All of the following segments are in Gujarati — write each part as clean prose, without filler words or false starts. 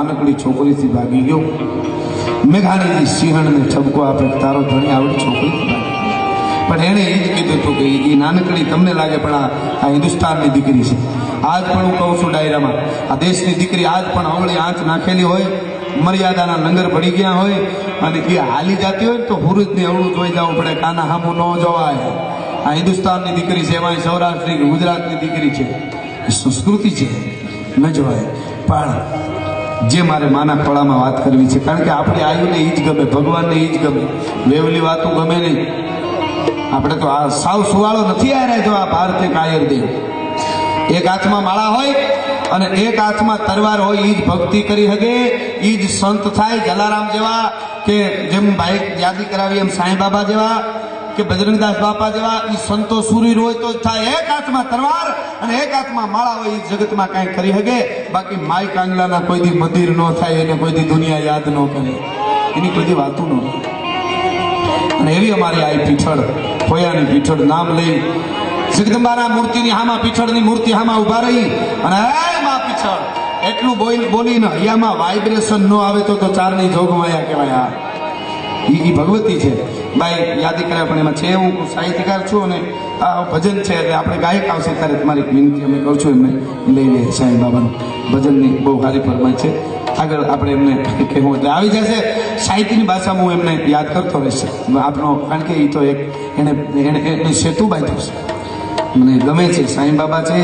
નાનકડી છોકરીથી ભાગી ગયો. મેઘાણીજી સિંહણને ઠપકો આપે, તારો ધણી આવડી છોકરી. પણ એણે એ જ કીધું હતું કે એ નાનકડી તમને લાગે પણ આ હિન્દુસ્તાનની દીકરી છે. આજ પણ હું કહું છું ડાયરામાં, આ દેશની દીકરી આજ પણ અવળી આંચ નાખેલી હોય, મર્યાદાના લંગર પડી ગયા હોય અને એ હાલી જતી હોય તો હુરુજને અવળું જોઈ જવું પડે, કાના હામું ન જોવાય. આ હિન્દુસ્તાનની દીકરી છે, એમાં સૌરાષ્ટ્રની ગુજરાતની દીકરી છે, એ સંસ્કૃતિ છે, ન જોવાય. પણ જે મારે માના ખોળામાં વાત કરવી છે, કારણ કે આપણી આયુને એ જ ગમે, ભગવાનને એ જ ગમે, વેવલી વાતો ગમે નહીં. આપણે તો આ સાવ સુવાળો નથી આવ્યા. જો આ ભારતીય કાયર દેવ એક હાથમાં માળા હોય અને એક હાથમાં તરવાર હોય, એ જ ભક્તિ કરી શકે, એ જ સંત થાય. જલારામ જેવા કે જેમ ભાઈ યાદી કરાવી એમ સાંઈ બાબા જેવા કે બજરંગદાસ બાપા જેવા એ સંતો સુરીર હોય તો જ થાય. એક હાથમાં તરવાર અને એક હાથમાં માળા હોય, એ જગતમાં કાંઈ કરી શકે. બાકી માય કાંગલાના કોઈ દી મંદિર ન થાય, એને કોઈ દી દુનિયા યાદ ન કરે, એની કોઈ દી વાતું ન થાય. અને એવી અમારી આ પીઠળ, ખોયાની પીઠળ નામ લઈ જગદંબાના મૂર્તિની હામાં, પીઠળની મૂર્તિ હામાં ઉભા રહી અને હે માં પીઠળ એટલું બોલીને હૈયામાં વાઇબ્રેશન ન આવે તો ચારની જોગમાયા કહેવાય. એ ભગવતી છે. ભાઈ યાદી કર્યા પણ એમાં છે, હું સાહિત્યકાર છું અને આ ભજન છે એટલે આપણે ગાયક આવશે ત્યારે તમારી વિનંતી અમે કહું છું એમને લઈ લે. સાંઈ બાબાનું ભજનની બહુ સારી ફરમાઈ છે. આગળ આપણે એમને કહેવું એટલે આવી જશે. સાહિત્યની ભાષામાં હું એમને યાદ કરતો રહીશ આપનો, કારણ કે એ તો એક એને સેતુ બાંધ્યો છે, મને ગમે છે. સાંઈ બાબા છે,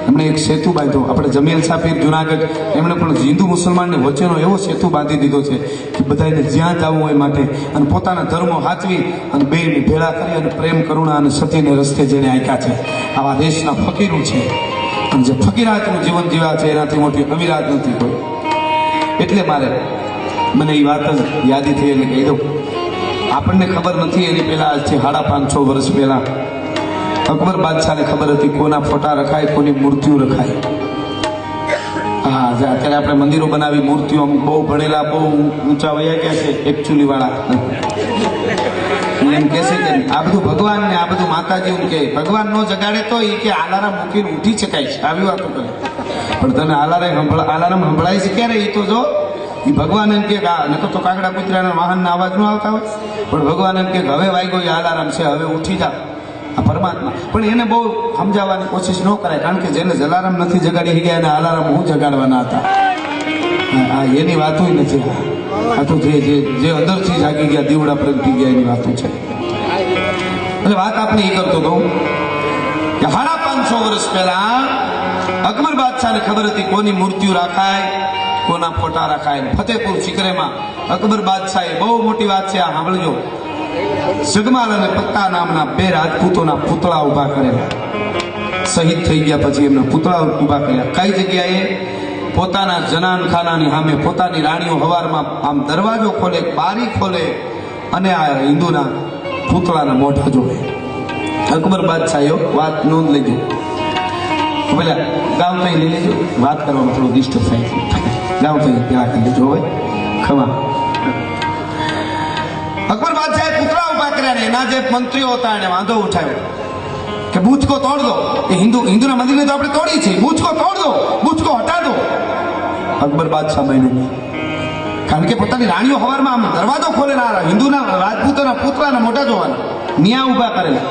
એમણે એક સેતુ બાંધ્યો. આપણે જમીલ સાપીર જુનાગઢ, એમણે પણ હિન્દુ મુસલમાનને વચ્ચેનો એવો સેતુ બાંધી દીધો છે કે બધાને જ્યાં જવું હોય માટે અને પોતાના ધર્મો હાચવી અને બેને ભેળા કરી અને પ્રેમ, કરુણા અને સતીને રસ્તે જેને આંક્યા છે. આવા દેશના ફકીરો છે અને જે ફકીરાતનું જીવન જીવ્યા છે એનાથી મોટી અમીરાત નથી કોઈ. એટલે મને એ વાત જ યાદી થઈ એટલે કહી દઉં. આપણને ખબર નથી એની પહેલાં આજથી 550 વર્ષ પહેલાં અકબર બાદશાહને ખબર હતી કોના ફોટા રખાય, કોની મૂર્તિઓ રખાય. હા, અત્યારે આપણે મંદિરો બનાવી, મૂર્તિઓ અમુક બહુ ભણેલા, બહુ ઊંચા વયા ગયા છે એકચ્યુઅલી વાળા એમ કહે છે કે આ બધું ભગવાન ને આ બધું માતાજી એમ કે ભગવાન નો જગાડે તો એ કે આલારામ મૂકીને ઉઠી શકાય છે, આવી વાતો કરે. પણ તને આલારામ સંભળાય છે ક્યારે? એ તો જો એ ભગવાન એમ કે નતો તો કાગડા કૂતરાના વાહનના અવાજ ન આવતા હોય, પણ ભગવાન એમ કે હવે વાગ્યો એ આલારામ છે, હવે ઉઠી જા. આ પરમાત્મા પણ એને બહુ સમજાવવાની કોશિશ ન કરાય, કારણ કે જેને જલારામ નથી જગાડી ગયા એને આલારામ હું જગાડવાના હતા. એની વાતો નથી. આ તો જે અંદરથી જાગી ગયા, દીવડા પ્રગટી ગયા એની વાતો છે. એટલે વાત આપણે એ કરતો કહું કે 550 વર્ષ પહેલા અકબર બાદશાહને ખબર હતી કોની મૂર્તિઓ રાખાય, કોના ફોટા રાખાય. ફતેહપુર સિકરેમાં અકબર બાદશાહે બહુ મોટી વાત છે, આ સાંભળજો. જગમાલ અને પત્તા નામના 2 રાજપૂતોના પુતળા ઉભા કરેલા. શહીદ થઈ ગયા પછી એમના પુતળા ઉભા કર્યા. કઈ જગ્યાએ? પોતાના જનાનખાનાની સામે પોતાની રાણીઓ હવારમાં આમ દરવાજો ખોલે, બારી ખોલે અને આ હિન્દુના પુતળાના મોઢા જોવે. અકબર બાદશાહે વાત નોંધ લેજો, પેલા ગામ કઈ લઈ લેજો, વાત કરવામાં થોડું ડિસ્ટર્બ થાય છે. ગામ કઈ પેલા કરી લેજો, હવે ખમા. અકબર બાદશાહે પુતળા ઉભા કર્યા ને એના જે મંત્રીઓ હતા એને વાંધો ઉઠાવ્યો કે બૂચ કો તોડ દો. એ હિન્દુના મંદિરને તો આપણે તોડી છે, બૂચ કો તોડ દો, બૂચ કો હટા દો. અકબર બાદશાહ બન્યું, કારણ કે પોતાની રાણીઓ હવારમાં આમ દરવાજો ખોલેલા હિન્દુના રાજપૂતોના પુતળાના મોઢા જોવાના ન્યા ઉભા કરેલા.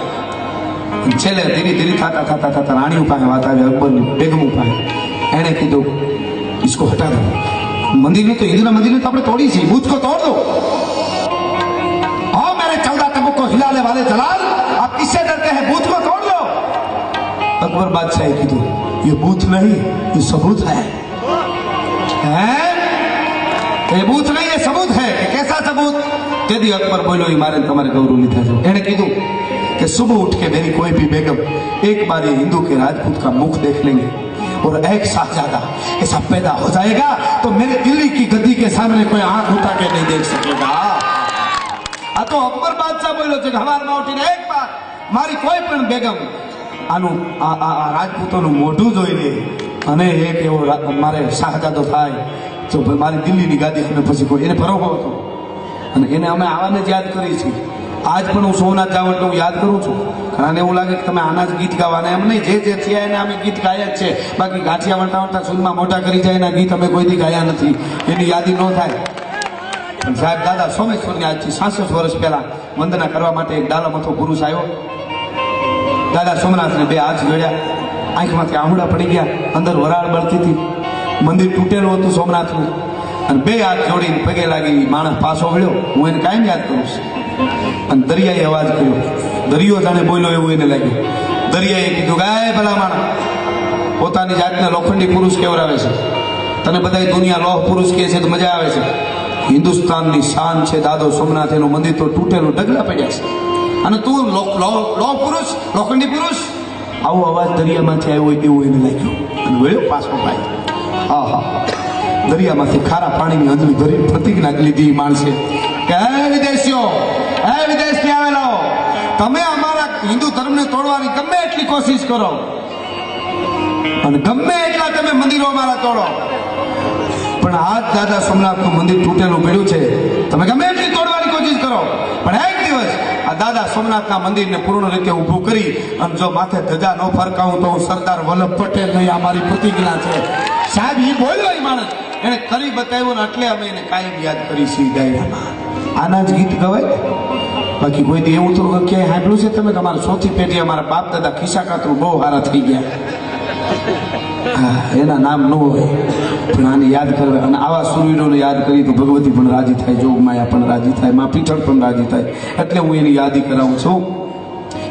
છેલ્લે ધીરે ધીરે થતા રાણીઓ પાસે વાત આવી, અકબરની બેગમ પાસે. એણે કીધું इसको हटा दो, મંદિરને તો હિન્દુના મંદિરને તો આપણે તોડી છે, બૂચ કો તોડ દો. आओ मेरे 14 तबक को हिलाने वाले जलाल, आप किससे डरते हैं? बूथ को तोड़ दो. अकबर बादशाह कीधु ये बूथ नहीं, ये सबूत है. ये बूथ नहीं, ये सबूत है. कैसा सबूत? तेदी अकबर बोलो मारे तुम्हारे गौरव लिखा है. एने कीधु कि सुबह उठ के मेरी कोई भी बेगम एक बार ये हिंदू के राजपूत का मुख देख लेंगे और एक शाहजादा ऐसा पैदा हो जाएगा तो मेरे दिल्ली की गद्दी के सामने कोई आंख उठा के नहीं देख सकेगा. આ તો અકબર બાદશાહ બોલ્યો છે કે હવારમાં ઉઠીને એક વાર મારી કોઈ પણ બેગમ આનું આ રાજપૂતોનું મોઢું જોઈ લે અને એક એવો મારે શાહજાદો થાય તો મારી દિલ્હીની ગાદી અમે પછી કોઈ એને ભરોસો હતો અને એને અમે આવાને જ યાદ કરી છે. આજ પણ હું સોમનાથ જાઉં એટલે હું યાદ કરું છું. ઘણાને એવું લાગે કે તમે આના જ ગીત ગાવાના, એમ નહીં. જે થયા એને અમે ગીત ગાયા જ છે. બાકી ગાંઠિયા વંટા વંટા સુનમાં મોટા કરી જાય એના ગીત અમે કોઈથી ગાયા નથી, એની યાદી ન થાય. પણ સાહેબ દાદા સોમેશ્વરની આજથી 66 વર્ષ પહેલા વંદના કરવા માટે એક ડાલો મથો પુરુષ આવ્યો. દાદા સોમનાથને બે હાથ જોડ્યા, આંખમાંથી આહુડા પડી ગયા, અંદર વરાળ બળતી હતી, મંદિર તૂટેલું હતું સોમનાથનું, અને બે હાથ જોડીને પગે લાગી માણસ પાછો વળ્યો. હું એને કાયમ યાદ કરું છું. અને દરિયાએ અવાજ કર્યો, દરિયો જાણે બોલ્યો એવું એને લાગ્યું. દરિયાએ કીધું, ગાય ભલા માણસ, પોતાની જાતને લોખંડી પુરુષ કેવરાવે છે, તને બધા દુનિયા લોહ પુરુષ કહે છે તો મજા આવે છે. હિન્દુસ્તાનની શાન છે દાદો સોમનાથ, એનું મંદિર તો તૂટેલું ડગલા પડ્યા છે, અને તું લોહ પુરુષ, લોખંડી પુરુષ. આવો અવાજ દરિયામાંથી આવ્યો હોય એવું એને લાગ્યું, અને વળ્યો પાછો ભાઈ. હા હા, દરિયામાંથી ખારા પાણીની અંજલી ભરી પ્રતિજ્ઞા લીધી માણસે કે હે વિદેશીઓ, હે વિદેશથી આવેલાઓ, તમે અમારા હિન્દુ ધર્મને તોડવાની ગમે એટલી કોશિશ કરો અને ગમે એટલા તમે મંદિરો અમારા તોડો, પણ આજ દાદા સોમનાથનું મંદિર તૂટેલું પડ્યું છે. તમે ગમે એટલી તોડવાની કોશિશ કરો, પણ એક દિવસ આ દાદા સોમનાથના મંદિરને પૂર્ણ રીતે ઊભું કરી અને જો માથે ધજા ન ફરકાવું તો હું સરદાર વલ્લભ પટેલ નહીં, આ મારી પ્રતિજ્ઞા છે. સાહેબ એ બોલ્યો એ માણસ, એને કરી બતાવ્યું ને એટલે અમે એને કાયમ યાદ કરીશું ડાયરામાં. આના જ ગીત ગવાય. બાકી કોઈ એવું તો ક્યાંય સાંભળ્યું છે તમે કે અમારા ચોથી પેઢી અમારા બાપ દાદા ખિસ્સા કાતરું બહુ સારા થઈ ગયા? હા, એના નામ ન હોય, પણ આને યાદ કરવા. અને આવા સુરવીરોને યાદ કરી તો ભગવતી પણ રાજી થાય, જોગમાયા પણ રાજી થાય, મા પીઠળ પણ રાજી થાય. એટલે હું એની યાદી કરાવું છું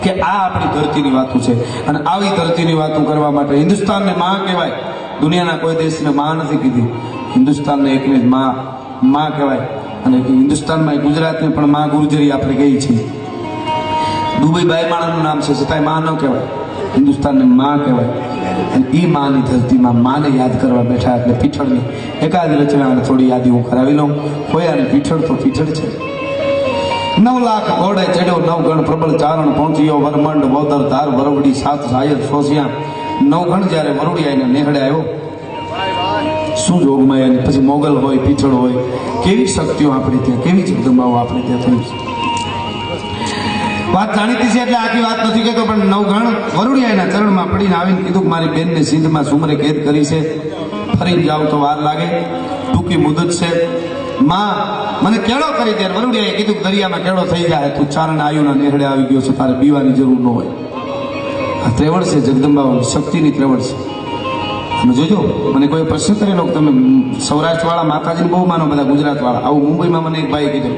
કે આ આપણી ધરતીની વાતો છે, અને આવી ધરતીની વાતો કરવા માટે હિન્દુસ્તાનને માં કહેવાય. દુનિયાના કોઈ દેશને માં નથી કીધી, હિન્દુસ્તાનને એકને જ માં કહેવાય. અને હિન્દુસ્તાનમાં ગુજરાતને પણ માં ગુર્જરી આપણે કહી છીએ. દુબઈ બાયમાણાનું નામ છે છતાંય માં ન કહેવાય, હિન્દુસ્તાનને માં કહેવાય. અને એ માની ધરતીમાં માને યાદ કરવા બેઠા એટલે પીઠળની એકાદ રચના અને થોડી યાદી હું કરાવી લઉં. ખોયાની પીઠળ તો પીઠળ છે. 9 લાખ ઘોડે ચડ્યો, 9 ગણ પ્રબળ ચારણ પહોંચ્યો, વરમંડ બોદર ધાર વરવડી 7 સાયર સોસિયા. 9 ગણ જ્યારે વરવડિયાને નેહડે આવ્યો, શું જોગમાયાની. પછી મોગલ હોય, પીઠળ હોય, કેવી શક્તિઓ આપણે ત્યાં, કેવી જગદંબાઓ આપણે ત્યાં થઈ છે. વાત જાણીતી છે એટલે આખી વાત નથી કહેતો, પણ 9 ગણ વરુડિયાના ચરણમાં પડીને આવીને કીધું કે મારી બેનને સિંધમાં સુમરે કેદ કરી છે, ફરી જાવ તો વાર લાગે, ટૂંકી મુદત છે. માં મને કેળો કરી દે. વરુડિયાએ કીધું કે દરિયામાં કેળો થઈ જાય, તું ચારણ આયુના નેહડે આવી ગયો છે, તારે પીવાની જરૂર ન હોય. આ ત્રેવડ છે જગદંબાઓ, શક્તિની ત્રેવડ છે. તમે જોજો, મને કોઈ પ્રશ્ન કરેલો કે તમે સૌરાષ્ટ્રવાળા માતાજીને બહુ માનો, બધા ગુજરાતવાળા. આવું મુંબઈમાં મને એક ભાઈ કીધું.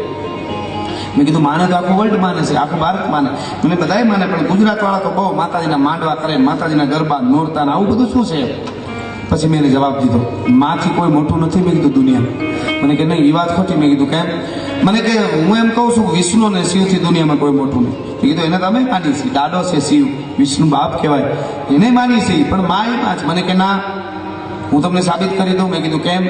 મેં કીધું માને તો આખું વર્લ્ડ માને છે, આખું ભારત માને, મને બધાય માને, પણ ગુજરાતવાળા તો બહુ માતાજીના માંડવા કરે, માતાજીના ગરબા નોરતા, આવું બધું શું છે? પછી મેં એને જવાબ દીધો, માથી કોઈ મોટું નથી. મેં કીધું દુનિયા. મને કે નહીં, એ વાત ખોટી. મેં કીધું કેમ? મને કે હું એમ કહું છું વિષ્ણુ અને શિવથી દુનિયામાં કોઈ મોટું નહીં. મેં કીધું એને તમે માની છે, દાડો છે શિવ, વિષ્ણુ બાપ કહેવાય, એને માની છે, પણ મા એ માં જ. મને કે ના, હું તમને સાબિત કરી દઉં. મેં કીધું કેમ?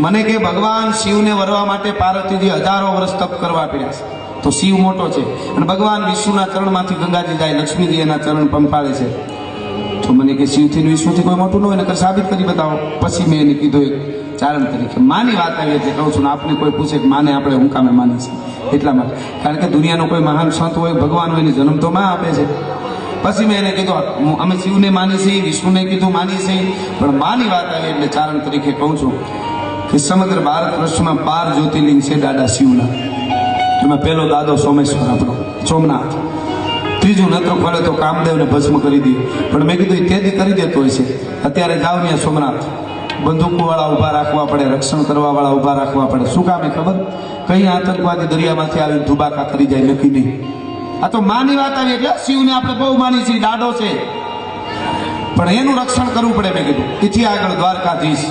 મને કે ભગવાન શિવને વરવા માટે પાર્વતીજી હજારો વર્ષ તપ કરવા પડ્યા છે, તો શિવ મોટો છે. અને ભગવાન વિષ્ણુના ચરણમાંથી ગંગાજી જાય, લક્ષ્મીજી એના ચરણ પંપાળે છે. તો મને કે શિવથી વિષ્ણુથી કોઈ મોટું ન હોય, નકર સાબિત કરી બતાવો. પછી મેં એને કીધું એક ચારણ તરીકે માની વાત આવી એટલે કહું છું ને. આપને કોઈ પૂછે કે માને આપણે હું કામે માની છે, એટલા માટે. કારણ કે દુનિયાનો કોઈ મહાન સંત હોય, ભગવાન હોય, એને જન્મ તો માં આપે છે. પછી મેં એને કીધું અમે શિવને માની છીએ, વિષ્ણુને કીધું માની છીએ, પણ માની વાત આવી એટલે ચારણ તરીકે કહું છું કે સમગ્ર ભારત વર્ષમાં 12 જ્યોતિર્લિંગ છે દાદા શિવના. એમાં પહેલો દાદો સોમેશ્વર આપણો સોમનાથ, ત્રીજું નત્ર ફળે તો કામદેવને ભસ્મ કરી દે. પણ મેં કીધું તેથી કરી દેતો હોય છે. અત્યારે જાવ ત્યાં સોમનાથ, બંદૂકોવાળા ઊભા રાખવા પડે, રક્ષણ કરવાવાળા ઊભા રાખવા પડે. શું કામ એ ખબર? કઈ આતંકવાદી દરિયામાંથી આવીને ધુબાકા કરી જાય નક્કી નહીં. આ તો માની વાત આવી એટલે શિવને આપણે બહુ માની છીએ, દાડો છે, પણ એનું રક્ષણ કરવું પડે. મેં કીધું એથી આગળ દ્વારકાધીશ,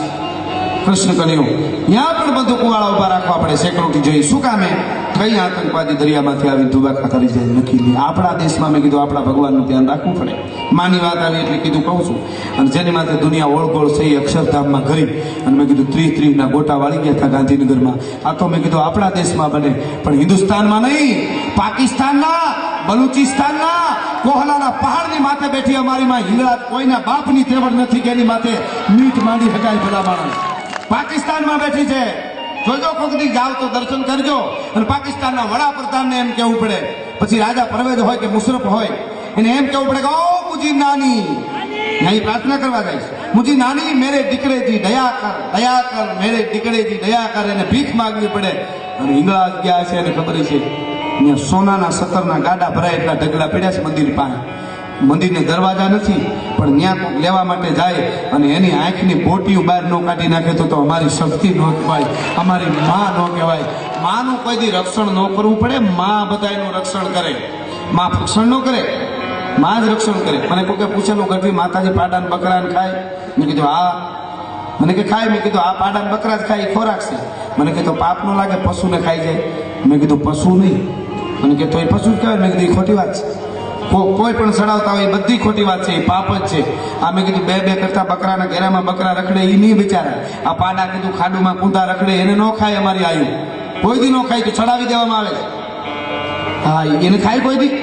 કૃષ્ણ કન્યો, ત્યાં પણ બંદૂકવાળા ઊભા રાખવા પડે, સિક્યોરિટી જોઈ. શું કામે? કઈ આતંકવાદી દરિયામાંથી આવી ધુબાકા કરી જાય નક્કી નહીં. આપણા દેશમાં મેં કીધું આપણા ભગવાનનું ધ્યાન રાખવું પડે. માની વાત આવી એટલે કીધું કહું છું. અને જેની માથે દુનિયા ઓળગોળ થઈ અક્ષરધામમાં ગરીબ, અને મેં કીધું 30-30ના ગોટા વાળી ગયા હતા ગાંધીનગરમાં. આ તો મેં કીધું આપણા દેશમાં બને, પણ હિન્દુસ્તાનમાં નહીં, પાકિસ્તાનના, બલુચિસ્તાનના, કોહલાના પહાડની માથે બેઠી અમારી માં હિંગળા કોઈના બાપની તેવડ નથી કે એની માથે મીઠ માંડી હકાય ભલા માણસ. પાકિસ્તાનમાં બેઠી છે, જોજો કોક દી જાવ તો દર્શન કરજો. અને પાકિસ્તાનના વડાપ્રધાનને એમ કેવું પડે, પછી રાજા પરવેજ હોય કે મુશરફ હોય, એને એમ કેવું પડે કે ઓ મુજી નાની, અહીં પ્રાર્થના કરવા જાય છે, મુજી નાની મેરે દીકરેજી દયા કર મેરે દીકરેજી દયા કર. એને ભીખ માગવી પડે. અને હિંગળાજ ગયા છે એને ખબર છે, ત્યાં સોનાના 17 ગાડા ભરાય એટલા ઢગલા પડ્યા છે મંદિર પાસે. મંદિરને દરવાજા નથી, પણ ત્યાં કોઈક લેવા માટે જાય અને એની આંખની બોટીઓ બહાર ન કાઢી નાખે તો અમારી શક્તિ ન કહેવાય, અમારી માં ન કહેવાય. માનું કોઈ દી રક્ષણ ન કરવું પડે. માં બધાનું રક્ષણ કરે, માં રક્ષણ ન કરે, માં જ રક્ષણ કરે. મને કોઈ પૂછેલું ગઢવી માતાજી પાડા બકરા ખાય? મેં કીધું હા. મને કે ખાય? મેં કીધું આ પાડા બકરા જ ખાય, ખોરાક છે. મને કીધું પાપ ન લાગે પશુને ખાઈ જાય? મેં કીધું પશુ નહીં. મને કે તો એ પશુ જ કહેવાય? મેં કીધું એ ખોટી વાત છે. કોઈ પણ સડાવતા હોય એ બધી ખોટી વાત છે, એ પાપ જ છે. આ મેં કીધું બે કરતા બકરાના ઘેરામાં બકરા રખડે એ નહીં બિચારા. આ પાડા કીધું ખાડુમાં કૂંદા રખડે એને ન ખાય અમારી આયુ, કોઈ દી ન ખાય તો ચડાવી દેવામાં આવે છે. હા એને ખાય કોઈ દી?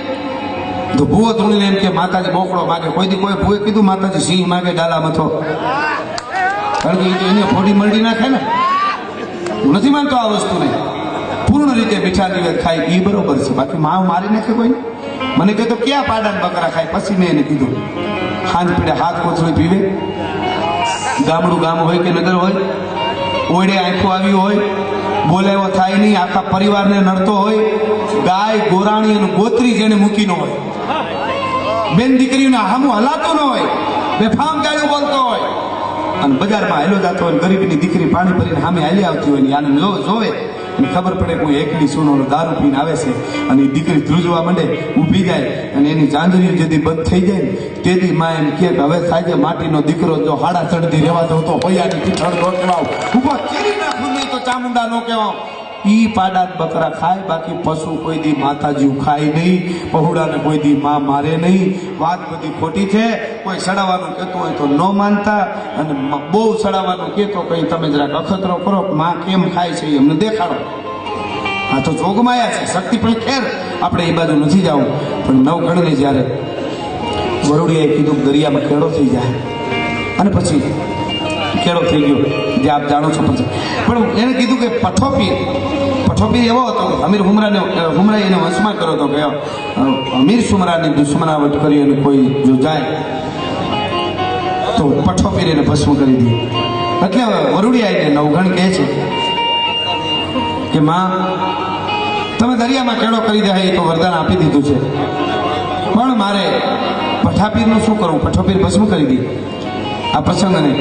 તો ભૂવો ધૂણીને એમ કે માતાજી બોકડો માગે. કોઈ દી કોઈ ભૂએ કીધું માતાજી સિંહ માગે ડાલા મથો? કારણ કે એને ફોડી મરડી નાખે ને. હું નથી માનતો આ વસ્તુને. પૂર્ણ રીતે મીઠા નિવેદ ખાય એ બરોબર છે, બાકી માવ મારી નાખે કોઈ? મને કહે તો ક્યાં પાડા બકરા ખાય? પછી મેં એને કીધું હાથ પીડે હાથ કોથળી પીવે. ગામડું ગામ હોય કે નગર હોય, ઓયડે આંખો આવી હોય, બોલાવો થાય નહીં, આખા પરિવારને નડતો હોય, ગાય ગોરાણી અને ગોત્રી જેને મૂકી ન હોય, બેન દીકરીઓને હામું હલાતો ન હોય, બેફામ ગાળું બોલતો હોય, અને બજારમાં હેલો જતો હોય, ગરીબની દીકરી પાણી ભરીને સામે હાલી આવતી હોય ને આને જોવે અને ખબર પડે કોઈ એકલી સોનો દારૂ પીને આવે છે અને એ દીકરી ધ્રુજવા માંડે, ઊભી જાય અને એની ચાંદરીઓ જેથી બંધ થઈ જાય ને તેથી માં એમ કે હવે થાય છે માટીનો દીકરો જો હાડા ચડતી રહેવા દો તો હોયાની પીઠળ ન કહેવાવ, ઉભો ચીરી નાખું નહીં તો ચામુંડા ન કહેવાવ. ઈ પાડા બકરા ખાય, બાકી પશુ કોઈ દી માતાજી ખાય નહીં, પહોળાને કોઈ દી માં મારે નહીં. વાત બધી ખોટી છે. કોઈ સડાવવાનું કહેતું હોય તો ન માનતા, અને બહુ સડાવવાનું કહેતો કઈ તમે જરાક અખતરો કરો માં કેમ ખાય છે એ અમને દેખાડો. આ તો જોગમાયા છે, શક્તિ પણ ખેર આપણે એ બાજુ નથી જવું. પણ નવઘણને જ્યારે વરુડીએ કીધું દરિયામાં કેળો થઈ જાય અને પછી કેળો થઈ ગયો જે આપ જાણો છો. પછી પણ એને કીધું કે પઠોપીર એવો હતો, અમીર હુમરાએ એને વંશમાં કર્યો હતો કે અમીર સુમરાની દુશ્મનાવટ કરી અને કોઈ જો જાય તો પઠોપીર એને ભસ્મ કરી દે. એટલે વરુડી આવીને નવઘણ કહે છે કે માં તમે દરિયામાં કેળો કરી દે એ તો વરદાન આપી દીધું છે, પણ મારે પઠાપીરનું શું કરવું? પઠોપીર ભસ્મ કરી દે. આ પ્રસંગને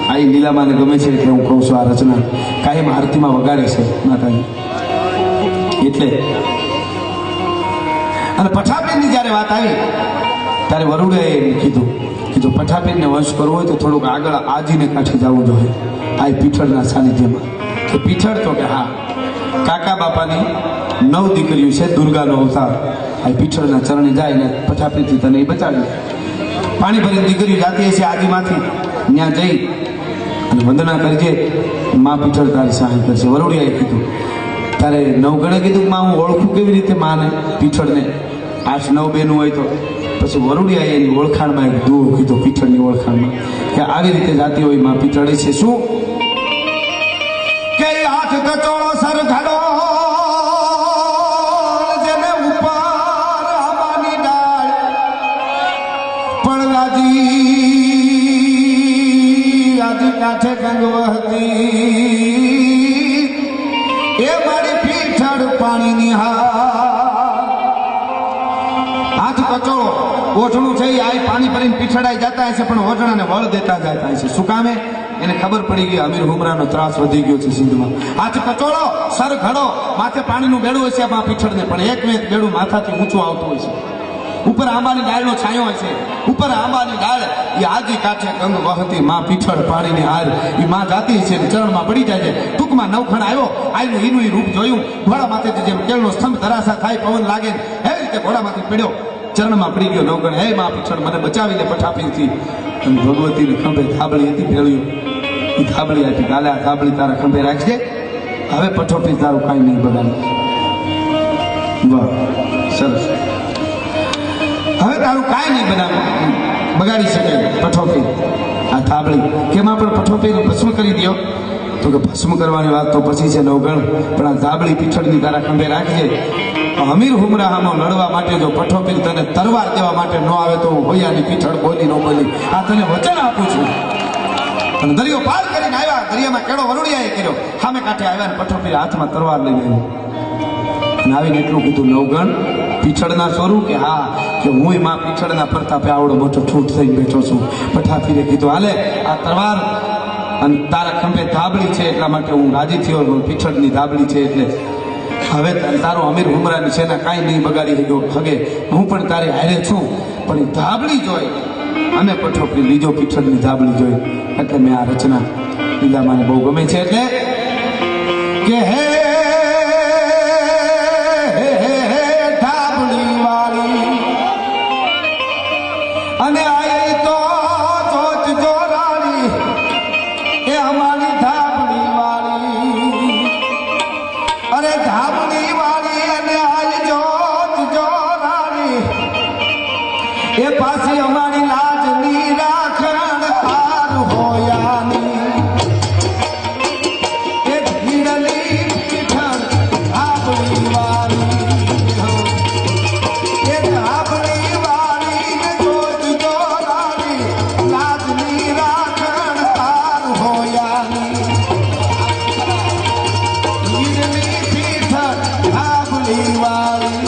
આ લીલામાને ગમે છે એટલે હું કહું છું. આ રચના કાયમ આરતીમાં વગાડે છે માતાજી એટલે. અને પઠાપીરની જ્યારે વાત આવી ત્યારે વરુડે કીધું પઠાપીરને વંશ કરવો હોય તો થોડુંક આગળ આજીને કાંઠે જવું જોઈએ, આ પીઠળના સાનિધ્યમાં. તો પીઠળ તો કે હા, કાકા બાપાની 9 દીકરીઓ છે, દુર્ગાનો અવતાર. આ પીઠળના ચરણે જાય ને પઠાપીરથી તને એ બચાવી. પાણી ભરીને દીકરીઓ જાતી હશે આજીમાંથી, ત્યાં જઈ અને વંદના કરજે, માં પીઠળ તારી સહાય કરશે. વરુડિયાએ કીધું. તારે નવગણે કીધું માં હું ઓળખું કેવી રીતે માને પીઠળને? 8-9 બેનું હોય તો. પછી વરુડિયાએ એની ઓળખાણમાં એક દુઓ કીધો, પીઠળની ઓળખાણમાં કે આવી રીતે જાતી હોય માં પીઠળી છે. શું કે હાથ કચોળો સર ઘડો જેને ઉપર આંબાની ડાળ પણ આજી કાંઠે ગંગ વહતી એ મારી પીઠળ પાણીની હાથ કચોળો ઓઢણું છે આ પાણી ભરીને પીછડાઈ જતા હશે પણ ઓઢણાને વળ દેતા જતા હશે. શું કામે? એને ખબર પડી ગઈ અમીર હુમરાનો ત્રાસ વધી ગયો છે સિંધમાં. હાથ કચોળો સર ઘડો, માથે પાણીનું બેડું હશે આ પીછળને, પણ એક બેડું માથાથી ઊંચું આવતું હોય છે. ઉપર આંબાની ડાળનો છાંયો હશે, ઉપર આંબાની ડાળ એ આજી કાંઠે ગંગ વહતી માં પીછળ પાણીની હાર એ માં જાતી છે ને ચરણમાં પડી જાય છે. ટૂંકમાં નવખણ આવ્યો, આયનું ઈનું રૂપ જોયું, ઘોડામાંથી જેમ કેળનો સ્તંભ ધરાશા થાય પવન લાગે એવી રીતે ઘોડામાંથી પડ્યો, ચરણમાં પડી ગયો નવગણ. હે માં પીછળ મને બચાવી લે પઠાપીરથી. અને ભગવતીને ખંભે થાબળી હતી ભેળ્યું, એ થાબળી હતી કાલે આ થાબળી તારા ખંભે રાખજે, હવે પઠોપીર તારું કાંઈ નહીં બગાડે. વાહ સરસ, હવે તારું કાંઈ નહીં બગાડી શકે પઠોપીર. આ થાબળી કેમાં પણ પઠોપીર ભસ્મ કરી દો તો કે ભસ્મ કરવાની વાત તો પછી છે નવગણ, પણ આ ધાબળી પીછળની તારા ખંભે રાખજે. અમીર હુમરાહામાં લડવા માટે જો પઠોપીર તને તરવાર દેવા માટે ન આવે તો હું હોયાની પીછળ બોલી ન બોલી આ તને વચન આપું છું. અને દરિયો પાર કરીને આવ્યા, દરિયામાં કેળો વરુડિયાએ કર્યો, સામે કાંઠે આવ્યા ને પઠોપીર હાથમાં તરવાર લઈને આવ્યો. અને આવીને એટલું કીધું નવગણ પીછળના સ્વરૂપ કે હા, કે હું માં પીછળના પ્રતાપે આવડો મોટો છૂટ થઈને બેઠો છું. પઠાપીરે કીધું હાલે આ તરવાર અને તારા ખંભે ધાબળી છે એટલા માટે હું રાજી થયો, પીછળની ધાબળી છે એટલે હવે તારો અમીર હુમરાની સેના કાંઈ નહીં બગાડી હગે, હું પણ તારી હારે છું. પણ એ ધાબળી જોઈ અને પઠોપી લીજો પીછળની ધાબળી જોઈ એટલે મેં આ રચના લીલામાને બહુ ગમે છે. એટલે કે હે ધાબળી વાળી અને આઈ તો જોત જોરાણી એ અમારી ધાબળી વાળી, અરે ધાબળી વાળી અને આઈ જોત જોરાણી એ પાછી અમારી લાજની રાખણ હાર હોયાની એ ધીરલી પીઠળ ધાબળી વાળી, એ ધાબળી વાળી ને જોત જોરાણી લાજની રાખણ હાર હોયાની, ધીરલી પીઠળ ધાબળી વાળી.